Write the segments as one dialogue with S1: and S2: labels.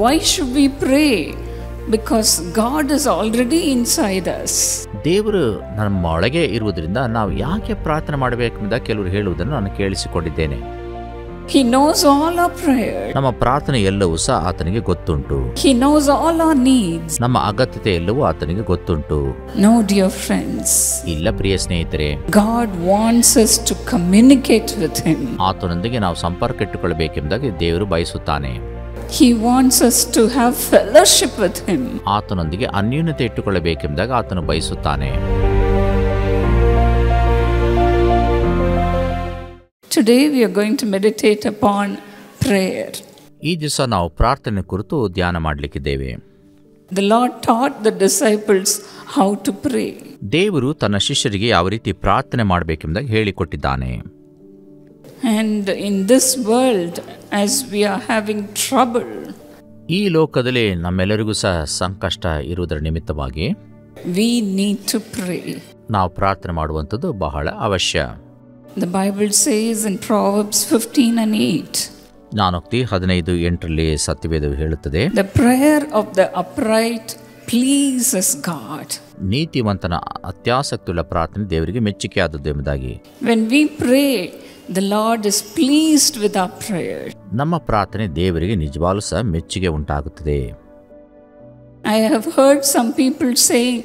S1: Why should we pray? Because God is already inside us.
S2: ದೇವರು ನಮ್ಮ ಒಳಗೆ ಇರುವುದರಿಂದ ನಾವು ಯಾಕೆ ಪ್ರಾರ್ಥನೆ ಮಾಡಬೇಕೆಂಬ ಕೆಲವರು ಹೇಳುವುದನ್ನು ನಾನು ಕೇಳಿಸಿಕೊಂಡಿದ್ದೇನೆ.
S1: He knows all our prayers.
S2: ನಮ್ಮ ಪ್ರಾರ್ಥನೆ ಎಲ್ಲವೂ ಸಹ ಆತನಿಗೆ ಗೊತ್ತುಂಟು.
S1: He knows all our needs.
S2: ನಮ್ಮ ಅಗತ್ಯತೆ ಎಲ್ಲವೂ ಆತನಿಗೆ ಗೊತ್ತುಂಟು.
S1: No, dear friends.
S2: ಇಲ್ಲ ಪ್ರಿಯ ಸ್ನೇಹಿತರೆ,
S1: God wants us to communicate with Him.
S2: ಆತನೊಂದಿಗೆ ನಾವು ಸಂಪರ್ಕ ಇಟ್ಟುಕೊಳ್ಳಬೇಕೆಂಬುದಾಗಿ ದೇವರು ಬಯಸುತ್ತಾನೆ.
S1: He wants us to have fellowship with Him.
S2: ಆತನೊಂದಿಗೆ ಅನ್ಯೋನ್ಯತೆ ಇಟ್ಟುಕೊಳ್ಳಬೇಕೆಂಬುದಾಗ ಆತನು ಬಯಸುತ್ತಾನೆ.
S1: Today we are going to meditate upon prayer.
S2: ಈ ದಿವಸ ನಾವು ಪ್ರಾರ್ಥನೆ ಕುರಿತು ಧ್ಯಾನ ಮಾಡಲಿಕ್ಕಿದ್ದೇವೆ.
S1: The Lord taught the disciples how to pray.
S2: ದೇವರು ತನ್ನ ಶಿಷ್ಯರಿಗೆ ಯಾವ ರೀತಿ ಪ್ರಾರ್ಥನೆ ಮಾಡಬೇಕೆಂಬುದಾಗಿ ಹೇಳಿಕೊಟ್ಟಿದ್ದಾನೆ.
S1: And in this world, as we are having trouble,
S2: ಈ ಲೋಕದಲ್ಲಿ ನಮ್ಮೆಲ್ಲರಿಗೂ ಸಹ ಸಂಕಷ್ಟ ಇರುವುದರ ನಿಮಿತ್ತವಾಗಿ
S1: we need to pray.
S2: ನಾವು ಪ್ರಾರ್ಥನೆ ಮಾಡುವಂಥದ್ದು ಬಹಳ ಅವಶ್ಯ.
S1: The Bible says in Proverbs 15:8,
S2: ಜ್ಞಾನೋಕ್ತಿ 15:8 ಸತ್ಯವೇದವು ಹೇಳುತ್ತದೆ,
S1: the prayer of the upright pleases God.
S2: ನೀತಿವಂತನ ಅತ್ಯಾಸಕ್ತಿಯುಳ್ಳ ಪ್ರಾರ್ಥನೆ ದೇವರಿಗೆ ಮೆಚ್ಚುಗೆಯಾದದ್ದು ಎಂಬುದಾಗಿ.
S1: When we pray, the Lord is pleased with our prayer.
S2: ನಮ್ಮ ಪ್ರಾರ್ಥನೆ ದೇವರಿಗೆ ನಿಜವಾಗ್ಲೂ ಸಹ ಮೆಚ್ಚುಗೆ ಉಂಟಾಗುತ್ತದೆ.
S1: I have heard some people saying,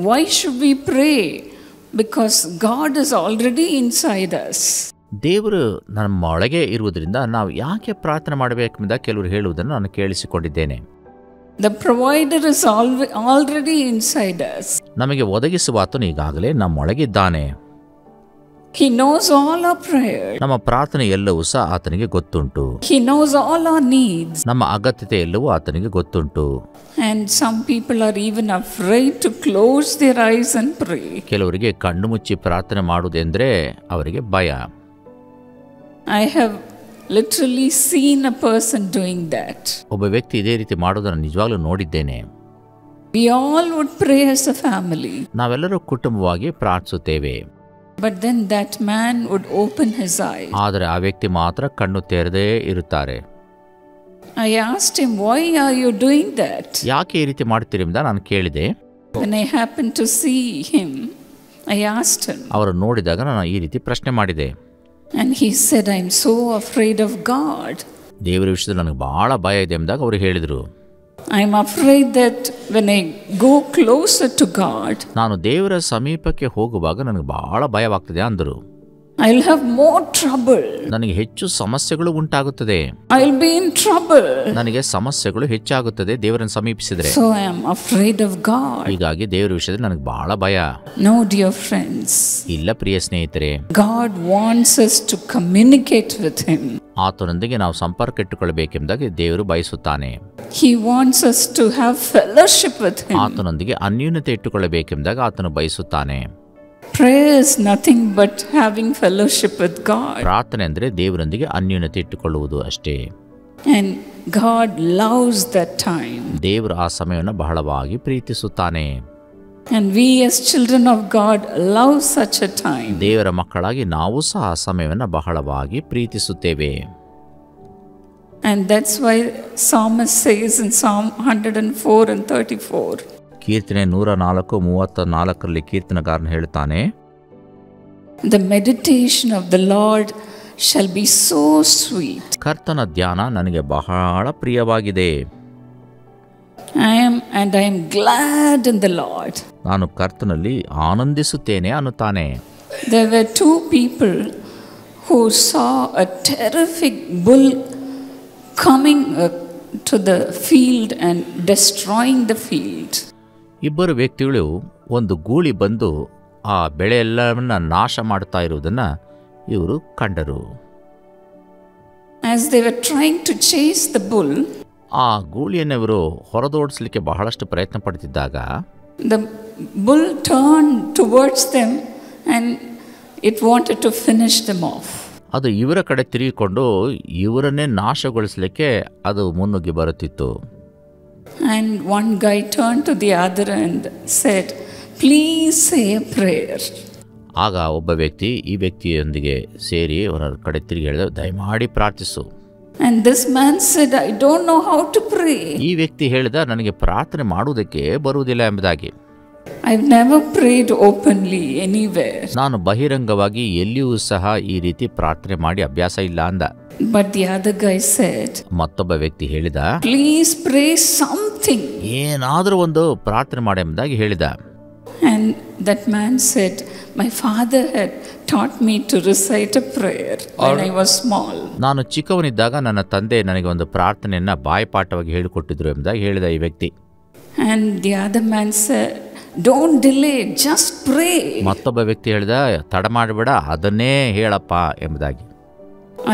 S1: why should we pray? Because God is already inside us.
S2: ದೇವರು ನಮ್ಮ ಒಳಗೆ ಇರುವುದರಿಂದ ನಾವು ಯಾಕೆ ಪ್ರಾರ್ಥನೆ ಮಾಡಬೇಕೆಂಬ ಕೆಲವರು ಹೇಳುವುದನ್ನು ನಾನು ಕೇಳಿಸಿಕೊಂಡಿದ್ದೇನೆ.
S1: The provider is already inside us.
S2: ನಮಗೆ ಒದಗಿಸುವಾತನು ಈಗಾಗಲೇ ನಮ್ಮೊಳಗಿದ್ದಾನೆ.
S1: He knows all our prayers.
S2: ನಮ್ಮ ಪ್ರಾರ್ಥನೆ ಎಲ್ಲವೂ ಸಹ ಆತನಿಗೆ ಗೊತ್ತುಂಟು.
S1: He knows all our needs.
S2: ನಮ್ಮ ಅಗತ್ಯತೆ ಎಲ್ಲವೂ ಆತನಿಗೆ ಗೊತ್ತುಂಟು.
S1: And some people are even afraid to close their eyes and pray.
S2: ಕೆಲವರಿಗೆ ಕಣ್ಣು ಮುಚ್ಚಿ ಪ್ರಾರ್ಥನೆ ಮಾಡುವುದೆಂದರೆ ಅವರಿಗೆ ಭಯ.
S1: I have literally seen a person doing that.
S2: ಒಬ್ಬ ವ್ಯಕ್ತಿ ಇದೇ ರೀತಿ ಮಾಡೋದನ್ನು ನಿಜವಾಗ್ಲೂ ನೋಡಿದ್ದೇನೆ.
S1: We all would pray as a family.
S2: ನಾವೆಲ್ಲರೂ ಕುಟುಂಬವಾಗಿ ಪ್ರಾರ್ಥಿಸುತ್ತೇವೆ.
S1: But then that man would open his eyes.
S2: ಆದರೆ ಆ ವ್ಯಕ್ತಿ ಮಾತ್ರ ಕಣ್ಣು ತೆರೆದೇ ಇರುತ್ತಾರೆ.
S1: I asked him, why are you doing that?
S2: ಯಾಕೆ ಈ ರೀತಿ ಮಾಡ್ತೀರಿ ಎಂಬ ನಾನು ಕೇಳಿದೆ.
S1: When I happened to see him, I asked him.
S2: ಅವರು ನೋಡಿದಾಗ ನಾನು ಈ ರೀತಿ ಪ್ರಶ್ನೆ ಮಾಡಿದೆ.
S1: And he said, I'm so afraid of God.
S2: ದೇವರ ವಿಷಯದಲ್ಲಿ ನನಗೆ ಬಹಳ ಭಯ ಇದೆ ಎಂದಾಗ ಅವರು ಹೇಳಿದರು.
S1: I'm afraid that when I go closer to God,
S2: ನಾನು ದೇವರ ಸಮೀಪಕ್ಕೆ ಹೋಗುವಾಗ ನನಗೆ ಬಹಳ ಭಯವಾಗ್ತದೆ ಅಂದರು.
S1: I'll have more trouble.
S2: ನನಗೆ ಹೆಚ್ಚು ಸಮಸ್ಯೆಗಳು ಉಂಟಾಗುತ್ತದೆ.
S1: I'll be in trouble.
S2: ನನಗೆ ಸಮಸ್ಯೆಗಳು ಹೆಚ್ಚಾಗುತ್ತದೆ ದೇವರನ್ನು ಸಮೀಪಿಸಿದರೆ.
S1: So I am afraid of God.
S2: ಹೀಗಾಗಿ ದೇವರ ವಿಷಯದಲ್ಲಿ ನನಗೆ ಬಹಳ ಭಯ.
S1: No, dear friends.
S2: ಇಲ್ಲ ಪ್ರಿಯ ಸ್ನೇಹಿತರೆ,
S1: God wants us to communicate with Him.
S2: ಆತನೊಂದಿಗೆ ನಾವು ಸಂಪರ್ಕ ಇಟ್ಟುಕೊಳ್ಳಬೇಕೆಂಬುದಾಗಿ ದೇವರು ಬಯಸುತ್ತಾನೆ.
S1: He wants us to have fellowship with Him.
S2: ಆತನೊಂದಿಗೆ ಅನ್ಯೋನ್ಯತೆ ಇಟ್ಟುಕೊಳ್ಳಬೇಕೆಂಬುದಾಗಿ ಆತನು ಬಯಸುತ್ತಾನೆ.
S1: Prayer is nothing but having fellowship with God.
S2: ಪ್ರಾರ್ಥನೆ ಅಂದರೆ ದೇವರೊಂದಿಗೆ ಅನ್ಯೋನ್ಯತೆ ಇಟ್ಟುಕೊಳ್ಳುವುದು ಅಷ್ಟೇ.
S1: And God loves that time.
S2: ದೇವರು ಆ ಸಮಯವನ್ನು ಬಹಳವಾಗಿ ಪ್ರೀತಿಸುತ್ತಾನೆ.
S1: And we as children of God love such a time.
S2: ದೇವರ ಮಕ್ಕಳಾಗಿ ನಾವು ಸಹ ಆ ಸಮಯವನ್ನು ಬಹಳವಾಗಿ ಪ್ರೀತಿಸುತ್ತೇವೆ.
S1: And that's why Psalmist says in Psalm 104:34.
S2: ಕೀರ್ತನೆ 104:34 ಕೀರ್ತನಗಾರನು ಹೇಳ್ತಾನೆ,
S1: The meditation of the Lord shall be so sweet.
S2: ಕರ್ತನ ಧ್ಯಾನ ನನಗೆ ಬಹಳ ಪ್ರಿಯವಾಗಿದೆ.
S1: I am glad in the Lord.
S2: ನಾನು ಕರ್ತನಲ್ಲಿ ಆನಂದಿಸುತ್ತೇನೆ ಅನ್ನುತ್ತಾನೆ.
S1: There were two people who saw a terrific bull coming to the field and destroying the field.
S2: ಇಬ್ಬರು ವ್ಯಕ್ತಿಗಳು ಒಂದು ಗೂಳಿ ಬಂದು ಆ ಬೆಳೆ ಎಲ್ಲವನ್ನ ನಾಶ ಮಾಡ್ತಾ ಇರುವುದನ್ನು ಇವರು ಕಂಡರು.
S1: As they were trying to chase the bull,
S2: ಆ ಗೂಳಿಯನ್ನು ಇವರು ಹೊರದೋಡಿಸಲಿಕ್ಕೆ ಬಹಳಷ್ಟು ಪ್ರಯತ್ನ ಪಡ್ತಿದ್ದಾಗ
S1: the bull turned towards them and it wanted to finish them off.
S2: ಅದು ಇವರ ಕಡೆ ತಿರುಗಿಕೊಂಡು ಇವರನ್ನೇ ನಾಶಗೊಳಿಸಲಿಕ್ಕೆ ಅದು ಮುನ್ನುಗ್ಗಿ ಬರುತ್ತಿತ್ತು.
S1: And one guy turned to the other and said, please say a prayer.
S2: ಆಗ ಒಬ್ಬ ವ್ಯಕ್ತಿ ಈ ವ್ಯಕ್ತಿಯೊಂದಿಗೆ ಸೇರಿ ಅವರ ಕಡೆ ತಿರುಗಿ ಹೇಳಿದ, ದಯಮಾಡಿ ಪ್ರಾರ್ಥಿಸು.
S1: And this man said, I don't know how to pray.
S2: ಈ ವ್ಯಕ್ತಿ ಹೇಳಿದ, ನನಗೆ ಪ್ರಾರ್ಥನೆ ಮಾಡುವುದಕ್ಕೆ ಬರುವುದಿಲ್ಲ ಎಂಬುದಾಗಿ.
S1: I've never prayed openly anywhere.
S2: ನಾನು ಬಹಿರಂಗವಾಗಿ ಎಲ್ಲಿಯೂ ಸಹ ಈ ರೀತಿ ಪ್ರಾರ್ಥನೆ ಮಾಡಿ ಅಭ್ಯಾಸ ಇಲ್ಲ ಅಂದ.
S1: But the other guy said,
S2: ಮತ್ತೊಬ್ಬ ವ್ಯಕ್ತಿ ಹೇಳಿದ,
S1: please pray something.
S2: ಏನಾದರೂ ಒಂದು ಪ್ರಾರ್ಥನೆ ಮಾಡಿ ಎಂಬುದಾಗಿ ಹೇಳಿದ.
S1: And that man said, my father had taught me to recite a prayer when I was small.
S2: ನಾನು ಚಿಕ್ಕವನಿದ್ದಾಗ ನನ್ನ ತಂದೆ ನನಗೆ ಒಂದು ಪ್ರಾರ್ಥನೆಯನ್ನ ಬಾಯಿಪಾಠವಾಗಿ ಹೇಳಿಕೊಟ್ಟಿದ್ರು ಎಂಬುದಾಗಿ ಹೇಳಿದ ಈ ವ್ಯಕ್ತಿ.
S1: And the other man said, don't delay, just pray.
S2: ಮತ್ತೊಬ್ಬ ವ್ಯಕ್ತಿ ಹೇಳಿದ, ತಡ ಮಾಡಬೇಡ, ಅದನ್ನೇ ಹೇಳಪ್ಪ ಎಂಬುದಾಗಿ.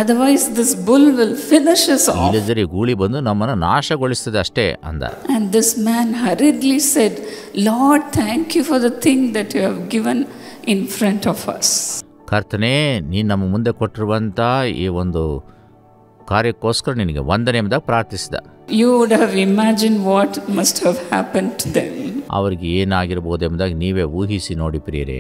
S1: Otherwise this bull will finish us off.
S2: ಇಲ್ಲದಿದ್ದರೆ ಗೂಳಿ ಬಂದು ನಮ್ಮನ್ನು ನಾಶಗೊಳಿಸ್ತದೆ ಅಷ್ಟೇ ಅಂದ.
S1: And this man hurriedly said, Lord, thank you for the thing that you have given in front of us.
S2: ಕರ್ತನೇ, ನೀನು ನಮ್ಮ ಮುಂದೆ ಕೊಟ್ಟಿರುವಂಥ ಈ ಒಂದು ಕಾರ್ಯಕ್ಕೋಸ್ಕರ ನಿನಗೆ ವಂದನೆ ಎಂಬುದಾಗಿ ಪ್ರಾರ್ಥಿಸಿದ.
S1: You would have imagined what must have happened to them.
S2: ಅವರಿಗೆ ಏನಾಗಿರಬಹುದು ಎಂಬುದಾಗಿ ನೀವೇ ಊಹಿಸಿ ನೋಡಿ ಪ್ರಿಯರೇ.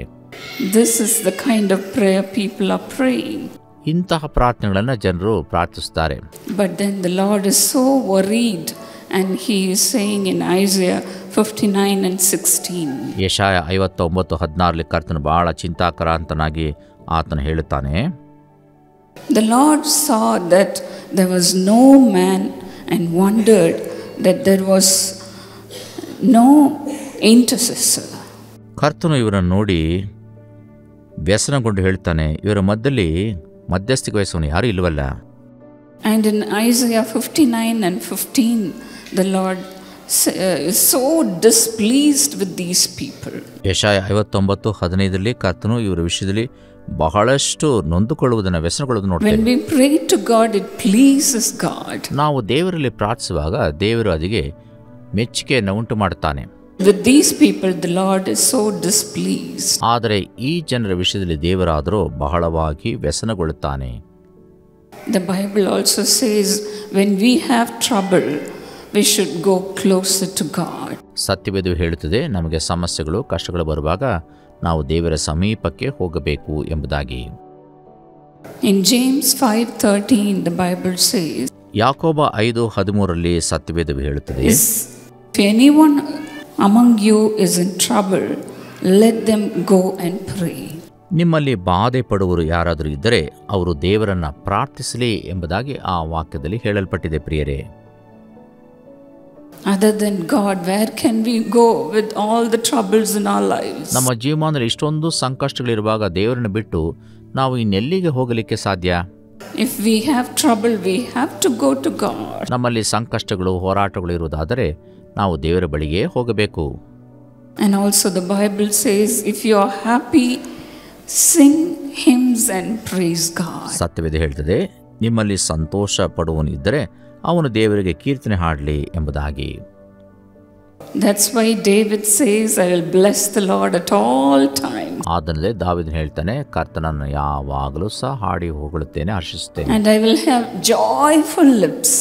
S1: This is the kind of prayer people are praying.
S2: ಇಂತಹ ಪ್ರಾರ್ಥನೆಗಳನ್ನು ಜನರು ಪ್ರಾರ್ಥಿಸುತ್ತಾರೆ.
S1: But then the Lord is so worried and he is saying in Isaiah 59 and 16.
S2: ಯೆಶಾಯ 59:16 ಕರ್ತನು ಬಹಳ ಚಿಂತಾಕ್ರಾಂತನಾಗಿ ಆತನು ಹೇಳುತ್ತಾನೆ,
S1: The Lord saw that there was no man and wondered that there was no intercessor.
S2: ಕರ್ತನು ಇವರನ್ನು ನೋಡಿ ವ್ಯಸನಗೊಂಡು ಹೇಳ್ತಾನೆ, ಇವರ ಮಧ್ಯದಲ್ಲಿ ಮಧ್ಯಸ್ಥಿಕೆ ವಹಿಸುವನು ಯಾರೂ ಇಲ್ಲವಲ್ಲ.
S1: And in Isaiah 59 and 15, the Lord is so displeased with these people.
S2: ಯೆಶಾಯ 59:15 ಕರ್ತನು ಇವರ ವಿಷಯದಲ್ಲಿ ಬಹಳಷ್ಟು ನೊಂದುಕೊಳ್ಳುವುದನ್ನು ವ್ಯಸನಗೊಳ್ಳುವುದನ್ನು ನೋಡ್ತೇವೆ.
S1: When we pray to God, it pleases God.
S2: ನಾವು ದೇವರಲ್ಲಿ ಪ್ರಾರ್ಥಿಸುವಾಗ ದೇವರು ಅದಕ್ಕೆ ಮೆಚ್ಚುಗೆಯನ್ನು ಉಂಟು ಮಾಡುತ್ತಾನೆ.
S1: With these people, the Lord is so displeased.
S2: ಆದರೆ ಈ ಜನರ ವಿಷಯದಲ್ಲಿ ದೇವರಾದರೂ ಬಹಳವಾಗಿ ವ್ಯಸನಗೊಳ್ಳುತ್ತಾನೆ.
S1: The Bible also says, when we have trouble, we should go closer to God.
S2: ಸತ್ಯವೇದವು ಹೇಳುತ್ತದೆ, ನಮಗೆ ಸಮಸ್ಯೆಗಳು ಕಷ್ಟಗಳು ಬರುವಾಗ ನಾವು ದೇವರ ಸಮೀಪಕ್ಕೆ ಹೋಗಬೇಕು ಎಂಬುದಾಗಿ.
S1: In James 5:13, the Bible says,
S2: ಯಾಕೋಬ 5:13 ಸತ್ಯವೇದವು ಹೇಳುತ್ತದೆ,
S1: if anyone among you is in trouble, let them go and pray.
S2: ನಿಮ್ಮಲ್ಲಿ ಬಾಧೆ ಪಡುವರು ಯಾರಾದರೂ ಇದ್ದರೆ ಅವರು ದೇವರನ್ನು ಪ್ರಾರ್ಥಿಸಲಿ ಎಂಬುದಾಗಿ ಆ ವಾಕ್ಯದಲ್ಲಿ ಹೇಳಲ್ಪಟ್ಟಿದೆ ಪ್ರಿಯರೇ.
S1: Other than God, where can we go with all the troubles in our lives?
S2: ನಮ್ಮ ಜೀವಮಾನದಲ್ಲಿ ಇಷ್ಟೊಂದು ಸಂಕಷ್ಟಗಳಿರುವಾಗ ದೇವರನ್ನು ಬಿಟ್ಟು ನಾವು ಇನ್ನೆಲ್ಲಿಗೆ ಹೋಗಲಿಕ್ಕೆ ಸಾಧ್ಯ?
S1: If we have trouble, we have to go to God.
S2: ನಮ್ಮಲ್ಲಿ ಸಂಕಷ್ಟಗಳು ಹೋರಾಟಗಳು ಇರುವುದಾದರೆ ನಾವು ದೇವರ ಬಳಿಗೆ ಹೋಗಬೇಕು.
S1: And also the Bible says, if you are happy, sing hymns and praise God.
S2: ಸತ್ಯವೇದ ಹೇಳ್ತದೆ, ನಿಮ್ಮಲ್ಲಿ ಸಂತೋಷ ಪಡುವನು ಇದ್ದರೆ ಅವನು ದೇವರಿಗೆ ಕೀರ್ತನೆ ಹಾಡಲಿ ಎಂಬುದಾಗಿ.
S1: That's why David says, I will bless the Lord at all times.
S2: ಆದಮೇಲೆ ದಾವೀದನು ಹೇಳ್ತಾನೆ, ಕರ್ತನನ್ನು ಯಾವಾಗಲೂ ಸಹ ಹಾಡಿ ಹೊಗಳುತ್ತೇನೆ, ಹರ್ಷಿಸುತ್ತೇನೆ.
S1: And I will have joyful lips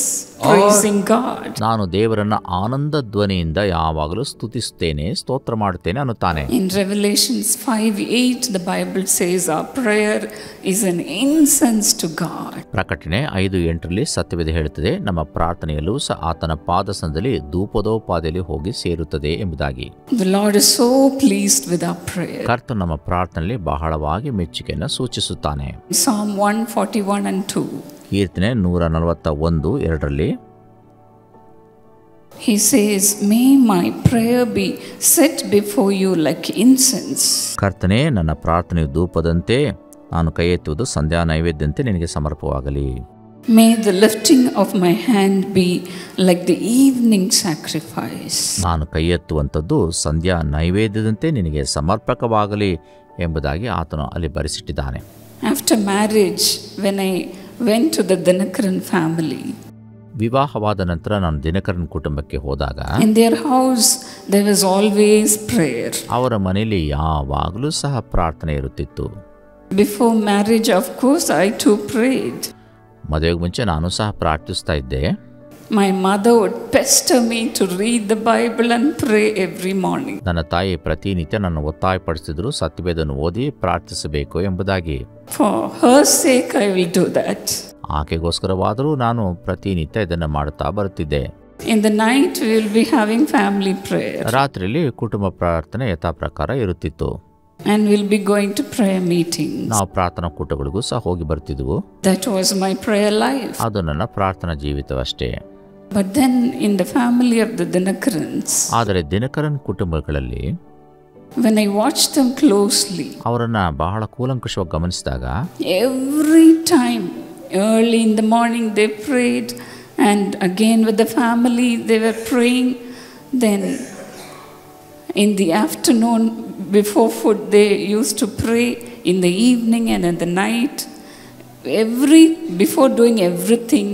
S1: praising God.
S2: ನಾನು ದೇವರನ್ನ ಆನಂದ ಧ್ವನಿಯಿಂದ ಯಾವಾಗಲೂ ಸ್ತುತಿಸುತ್ತೇನೆ, ಸ್ತೋತ್ರ ಮಾಡುತ್ತೇನೆ ಅನ್ನುತ್ತಾನೆ.
S1: In Revelations 5:8, the Bible says our prayer is an incense to God.
S2: ಪ್ರಕಟಣೆ 5:8 ಸತ್ಯವೇದ ಹೇಳುತ್ತದೆ, ನಮ್ಮ ಪ್ರಾರ್ಥನೆಯಲ್ಲೂ ಸಹ ಆತನ ಪಾದಸಂದಲ್ಲಿ ಧೂಪದೋಪಾದಿಯಲ್ಲಿ ಹೋಗಿ ಸೇರುತ್ತದೆ ಎಂಬುದಾಗಿ.
S1: The Lord is so pleased with our prayer.
S2: ಕರ್ತನು ನಮ್ಮ ಪ್ರಾರ್ಥನೆಯಲ್ಲಿ ಬಹಳವಾಗಿ ಮೆಚ್ಚುಗೆಯನ್ನು ಸೂಚಿಸುತ್ತಾನೆ.
S1: Psalm 141 and 2.
S2: ಕೀರ್ತನೆ 141:2
S1: He says, may my prayer be set before you like incense.
S2: ಕರ್ತನೇ, ನನ್ನ ಪ್ರಾರ್ಥನೆಯು ಧೂಪದಂತೆ, ನಾನು ಕೈ ಎತ್ತುವುದು ಸಂಧ್ಯಾ ನೈವೇದ್ಯಂತೆ ನಿನಗೆ ಸಮರ್ಪವಾಗಲಿ.
S1: May the lifting of my hand be like the evening sacrifice.
S2: ನಾನು ಕೈ ಎತ್ತುವಂಥದ್ದು ಸಂಧ್ಯಾ ನೈವೇದ್ಯದಂತೆ ನಿನಗೆ ಸಮರ್ಪಕವಾಗಲಿ ಎಂಬುದಾಗಿ ಆತನು ಅಲ್ಲಿ ಬರೆಸಿಟ್ಟಿದ್ದಾನೆ.
S1: After marriage, when I went to the Dinakaran family,
S2: ವಿವಾಹವಾದ ನಂತರ ನಾನು ದಿನಕರನ್ ಕುಟುಂಬಕ್ಕೆ ಹೋದಾಗ
S1: in their house there was always prayer.
S2: ಅವರ ಮನೆಯಲ್ಲಿ ಯಾವಾಗಲೂ ಸಹ ಪ್ರಾರ್ಥನೆ ಇರುತ್ತಿತ್ತು.
S1: Before marriage, of course, I too prayed.
S2: ಮದುವೆಗೆ ಮುಂಚೆ ನಾನು ಸಹ ಪ್ರಾರ್ಥಿಸ್ತಾ ಇದ್ದೆ.
S1: My mother would pester me to read the Bible and pray every morning.
S2: ನನ್ನ ತಾಯಿ ಪ್ರತಿನಿತ್ಯ ನನ್ನ ಒತ್ತಾಯಪಡಿಸಿದ್ರು, ಸತ್ಯವೇದವನ್ನು ಓದಿ ಪ್ರಾರ್ಥಿಸಬೇಕು ಎಂಬುದಾಗಿ.
S1: For her sake I will do that.
S2: ಆಕೆಗೋಸ್ಕರವಾದರೂ ನಾನು ಪ್ರತಿನಿತ್ಯ ಇದನ್ನು ಮಾಡುತ್ತಾ ಬರುತ್ತಿದ್ದೆ.
S1: In the night we will be having family prayer.
S2: ರಾತ್ರಿಯಲ್ಲಿ ಕುಟುಂಬ ಪ್ರಾರ್ಥನೆ ಯಥಾ ಪ್ರಕಾರ ಇರುತ್ತಿತ್ತು.
S1: And we'll be going to prayer meetings.
S2: ನಾವು ಪ್ರಾರ್ಥನಾ ಕೂಟಗಳಿಗೂ ಸಹ ಹೋಗಿ ಬರ್ತಿದ್ವು.
S1: That was my prayer life.
S2: ಅದು ನನ್ನ ಪ್ರಾರ್ಥನಾ ಜೀವಿತವಷ್ಟೇ.
S1: But then in the family of the Dinakarans,
S2: ಆದರೆ ದಿನಕರನ್ ಕುಟುಂಬಗಳಲ್ಲಿ
S1: when I watched them closely,
S2: ಅವರನ್ನು ಬಹಳ ಕೂಲಂಕುಷವಾಗಿ ಗಮನಿಸಿದಾಗ
S1: every time early in the morning they prayed, and again with the family they were praying. Then in the afternoon before food they used to pray, in the evening and in the night. Before doing everything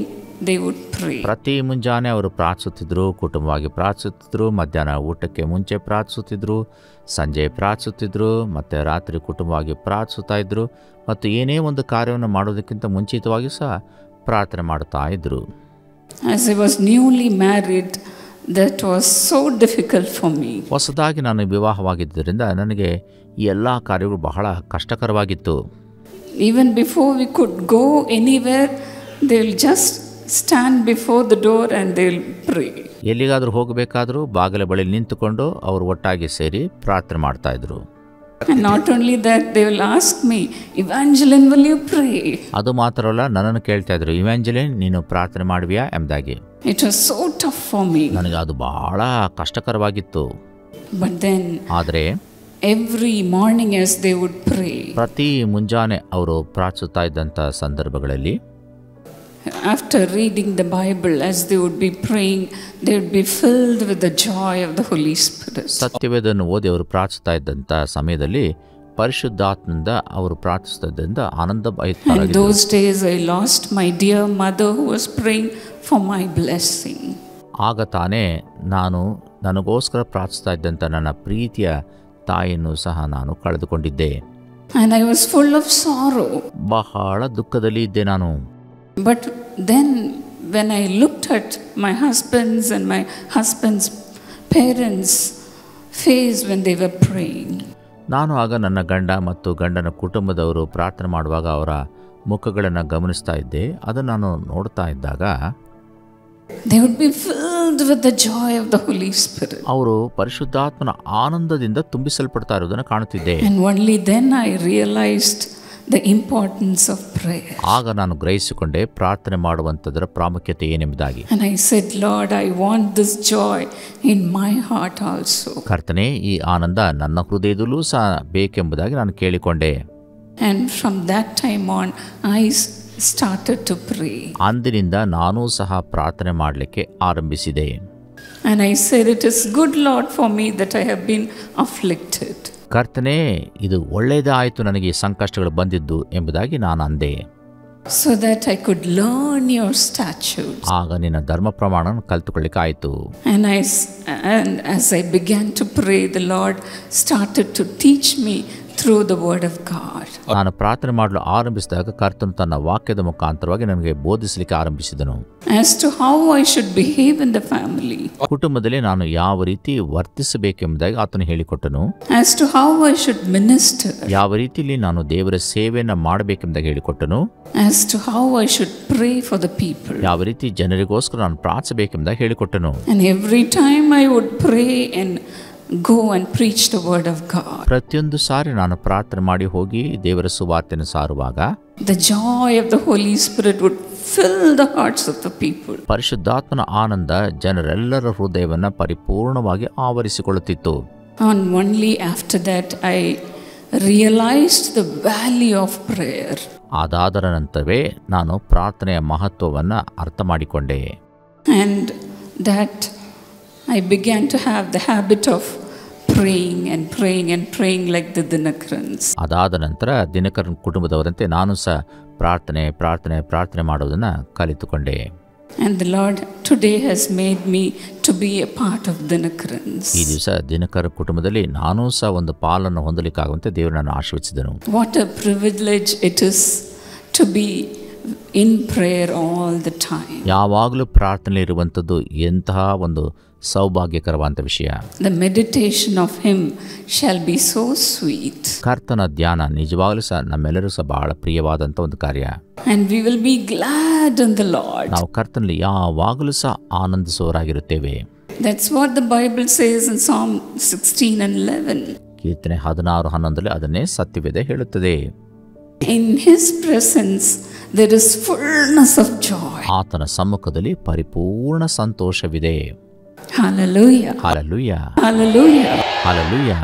S1: they would pray.
S2: ಪ್ರತಿ ಮುಂಜಾನೆ ಅವರು ಪ್ರಾರ್ಥಿಸುತ್ತಿದ್ದರು, ಕುಟುಂಬವಾಗಿ ಪ್ರಾರ್ಥಿಸುತ್ತಿದ್ದರು, ಮಧ್ಯಾಹ್ನ ಊಟಕ್ಕೆ ಮುಂಚೆ ಪ್ರಾರ್ಥಿಸುತ್ತಿದ್ದರು, ಸಂಜೆ ಪ್ರಾರ್ಥಿಸುತ್ತಿದ್ದರು, ಮತ್ತು ರಾತ್ರಿ ಕುಟುಂಬವಾಗಿ ಪ್ರಾರ್ಥಿಸುತ್ತಾ ಇದ್ದರು, ಮತ್ತು ಏನೇ ಒಂದು ಕಾರ್ಯವನ್ನು ಮಾಡೋದಕ್ಕಿಂತ ಮುಂಚಿತವಾಗಿ ಸಹ ಪ್ರಾರ್ಥನೆ ಮಾಡುತ್ತಾ ಇದ್ದರು.
S1: As I was newly married, that was so difficult for me.
S2: ಹೊಸದಾಗಿ ನಾನು ವಿವಾಹವಾಗಿದ್ದರಿಂದ ನನಗೆ ಈ ಎಲ್ಲ ಕಾರ್ಯಗಳು ಬಹಳ ಕಷ್ಟಕರವಾಗಿತ್ತು.
S1: Even before we could go anywhere, they will just stand before the door and they will pray.
S2: ಎಲ್ಲಿಗಾದರೂ ಹೋಗಬೇಕಾದರೂ ಬಾಗಿಲ ಬಳಿ ನಿಂತುಕೊಂಡು ಅವರು ಒಟ್ಟಾಗಿ ಸೇರಿ ಪ್ರಾರ್ಥನೆ ಮಾಡ್ತಾ ಇದ್ರು.
S1: And not only that, they will ask me, Evangeline, will you pray?
S2: ಅದು ಮಾತ್ರವಲ್ಲ, ನನ್ನನ್ನು ಕೇಳ್ತಾ ಇದ್ರು, ಇವಾಂಜಲಿನ್ ನೀನು ಪ್ರಾರ್ಥನೆ ಮಾಡುವಿಯಾ ಎಂಬುದಾಗಿ.
S1: It was so tough for me.
S2: ನನಗೆ ಅದು ಬಹಳ ಕಷ್ಟಕರವಾಗಿತ್ತು.
S1: But then
S2: ಆದರೆ
S1: every morning as they would pray,
S2: ಪ್ರತಿ ಮುಂಜಾನೆ ಅವರು ಪ್ರಾರ್ಥಿಸುತ್ತಾ ಇದ್ದಂಥ ಸಂದರ್ಭಗಳಲ್ಲಿ
S1: after reading the Bible, as they would be praying, they would be filled with the joy of the Holy Spirit.
S2: ಸತ್ಯವೇದವನ್ನು ಓದಿ ಅವರು ಪ್ರಾರ್ಥಿಸ್ತಾ ಇದ್ದಂಥ ಸಮಯದಲ್ಲಿ ಪರಿಶುದ್ಧಾತ್ಮದಿಂದ ಅವರು ಪ್ರಾರ್ಥಿಸುತ್ತಿದ್ದರಿಂದ ಆನಂದ ಭರಿತರಾಗಿದ್ದರು.
S1: In those days I lost my dear mother who was praying for my blessing.
S2: ಆಗ ತಾನೇ ನಾನು ನನಗೋಸ್ಕರ ಪ್ರಾರ್ಥಿಸ್ತಾ ಇದ್ದಂಥ ನನ್ನ ಪ್ರೀತಿಯ ತಾಯಿಯನ್ನು ಸಹ ನಾನು ಕಳೆದುಕೊಂಡಿದ್ದೆ.
S1: And I was full of sorrow.
S2: ಬಹಳ ದುಃಖದಲ್ಲಿ ಇದ್ದೆ ನಾನು.
S1: But then when I looked at my husband's and my husband's parents' face when they were praying,
S2: ನಾನು ಆಗ ನನ್ನ ಗಂಡ ಮತ್ತು ಗಂಡನ ಕುಟುಂಬದವರು ಪ್ರಾರ್ಥನೆ ಮಾಡುವಾಗ ಅವರ ಮುಖಗಳನ್ನು ಗಮನಿಸ್ತಾ ಇದ್ದೆ. ಅದನ್ನು ನಾನು ನೋಡ್ತಾ ಇದ್ದಾಗ
S1: they would be filled with the joy of the Holy Spirit.
S2: ಅವರು ಪರಿಶುದ್ಧಾತ್ಮನ ಆನಂದದಿಂದ ತುಂಬಿಸಲ್ಪಡ್ತಾ ಇರೋದನ್ನು ಕಾಣುತ್ತಿದ್ದೆ.
S1: And only then I realized the importance of prayer.
S2: ಆಗ ನಾನು ಗ್ರಹಿಸಿಕೊಂಡೆ ಪ್ರಾರ್ಥನೆ ಮಾಡುವಂಥದ್ದರ ಪ್ರಾಮುಖ್ಯತೆ ಏನೆಂಬುದಾಗಿ.
S1: And I said, Lord, I want this joy in my heart also.
S2: ಕರ್ತನೇ, ಈ ಆನಂದ ನನ್ನ ಹೃದಯದಲ್ಲೂ ಸಹ ಬೇಕೆಂಬುದಾಗಿ ನಾನು ಕೇಳಿಕೊಂಡೆ.
S1: And from that time on I started to pray.
S2: ಅಂದಿನಿಂದ ನಾನೂ ಸಹ ಪ್ರಾರ್ಥನೆ ಮಾಡಲಿಕ್ಕೆ ಆರಂಭಿಸಿದೆ.
S1: And I said, it is good, Lord, for me that I have been afflicted.
S2: ಕರ್ತನೇ, ಇದು ಒಳ್ಳೆಯದೇ ಆಯಿತು ನನಗೆ ಈ ಸಂಕಷ್ಟಗಳು ಬಂದಿದ್ದು ಎಂಬುದಾಗಿ ನಾನು ಅಂದೆ.
S1: So that I could learn your statutes.
S2: ಆಗ ನಿನ್ನ ಧರ್ಮ ಪ್ರಮಾಣವನ್ನು ಕಲಿತುಕೊಳ್ಳಿಕ್ಕೆ ಆಯಿತು.
S1: And as I began to pray, the Lord started to teach me through the word of God.
S2: ನಾನು ಪ್ರಾರ್ಥನೆ ಮಾಡಲು ಆರಂಭಿಸಿದಾಗ ಕರ್ತನು ತನ್ನ ವಾಕ್ಯದ ಮುಖಾಂತರವಾಗಿ ನನಗೆ ಬೋಧಿಸಲಿಕ್ಕೆ ಆರಂಭಿಸಿದನು.
S1: As to how I should behave in the family.
S2: ಕುಟುಂಬದಲ್ಲಿ ನಾನು ಯಾವ ರೀತಿ ವರ್ತಿಸಬೇಕೆಂಬುದಾಗಿ ಆತನು ಹೇಳಿಕೊಟ್ಟನು.
S1: As to how I should minister.
S2: ಯಾವ ರೀತಿಯಲ್ಲಿ ನಾನು ದೇವರ ಸೇವೆಯನ್ನು ಮಾಡಬೇಕೆಂಬುದಾಗಿ ಹೇಳಿಕೊಟ್ಟನು.
S1: As to how I should pray for the people.
S2: ಯಾವ ರೀತಿ ಜನರಿಗೋಸ್ಕರ ನಾನು ಪ್ರಾರ್ಥಿಸಬೇಕೆಂಬುದಾಗಿ ಹೇಳಿಕೊಟ್ಟನು.
S1: And every time I would pray and go and preach the word of God,
S2: ಪ್ರತಿಯೊಂದು ಸಾರಿ ನಾನು ಪ್ರಾರ್ಥನೆ ಮಾಡಿ ಹೋಗಿ ದೇವರ ಸುವಾರ್ತೆಯನ್ನು ಸಾರುವಾಗ
S1: the joy of the Holy Spirit would fill the hearts of the people.
S2: ಪರಿಶುದ್ಧಾತ್ಮನ ಆನಂದ ಜನರೆಲ್ಲರ ಹೃದಯವನ್ನು ಪರಿಪೂರ್ಣವಾಗಿ ಆವರಿಸಿಕೊಳ್ಳುತ್ತಿತ್ತು.
S1: And only after that I realized the value of prayer.
S2: ಅದಾದರ ನಂತರವೇ ನಾನು ಪ್ರಾರ್ಥನೆಯ ಮಹತ್ವವನ್ನು ಅರ್ಥ ಮಾಡಿಕೊಂಡೆ.
S1: And that I began to have the habit of praying and praying and praying like the Dinakarans.
S2: ಅದಾದ ನಂತರ ದಿನಕರನ್ ಕುಟುಂಬದವರಂತೆ ನಾನು ಸಹ ಪ್ರಾರ್ಥನೆ ಪ್ರಾರ್ಥನೆ ಪ್ರಾರ್ಥನೆ ಮಾಡೋದನ್ನು ಕಲಿತುಕೊಂಡೆ.
S1: And the Lord today has made me to be a part of Dinakarans.
S2: ಈ ದಿವಸ ದಿನಕರ ಕುಟುಂಬದಲ್ಲಿ ನಾನೂ ಸಹ ಒಂದು ಪಾಲನ್ನು ಹೊಂದಲಿಕ್ಕಾಗುವಂತೆ ದೇವರು ನನ್ನ ಆಶೀರ್ವದಿಸಿದನು.
S1: What a privilege it is to be in prayer all the time.
S2: ಯಾವಾಗಲೂ ಪ್ರಾರ್ಥನೆ ಇರುವಂಥದ್ದು ಎಂತಹ ಒಂದು ಸೌಭಾಗ್ಯಕರವಾದ ವಿಷಯ.
S1: The meditation of him shall be so sweet.
S2: ಕರ್ತನ ಧ್ಯಾನ ನಿಜವಾಗಲೂ ಸಹ ನಮ್ಮೆಲ್ಲರೂ ಸಹ ಬಹಳ ಪ್ರಿಯವಾದಂಥ ಒಂದು ಕಾರ್ಯ.
S1: And we will be glad in the Lord.
S2: ನಾವು ಕರ್ತನಲ್ಲಿ ಯಾವಾಗಲೂ ಸಹ ಆನಂದಿಸುವವರಾಗಿರುತ್ತೇವೆ.
S1: That's what the Bible says in Psalm 16 and 11.
S2: ಕೀರ್ತನೆ 16:11 ಅದನ್ನೇ ಸತ್ಯವೇದ ಹೇಳುತ್ತದೆ.
S1: In his presence there is fullness of joy.
S2: ಆತನ ಸಮ್ಮುಖದಲ್ಲಿ ಪರಿಪೂರ್ಣ ಸಂತೋಷವಿದೆ.
S1: Hallelujah.
S2: Hallelujah.
S1: Hallelujah.
S2: Hallelujah.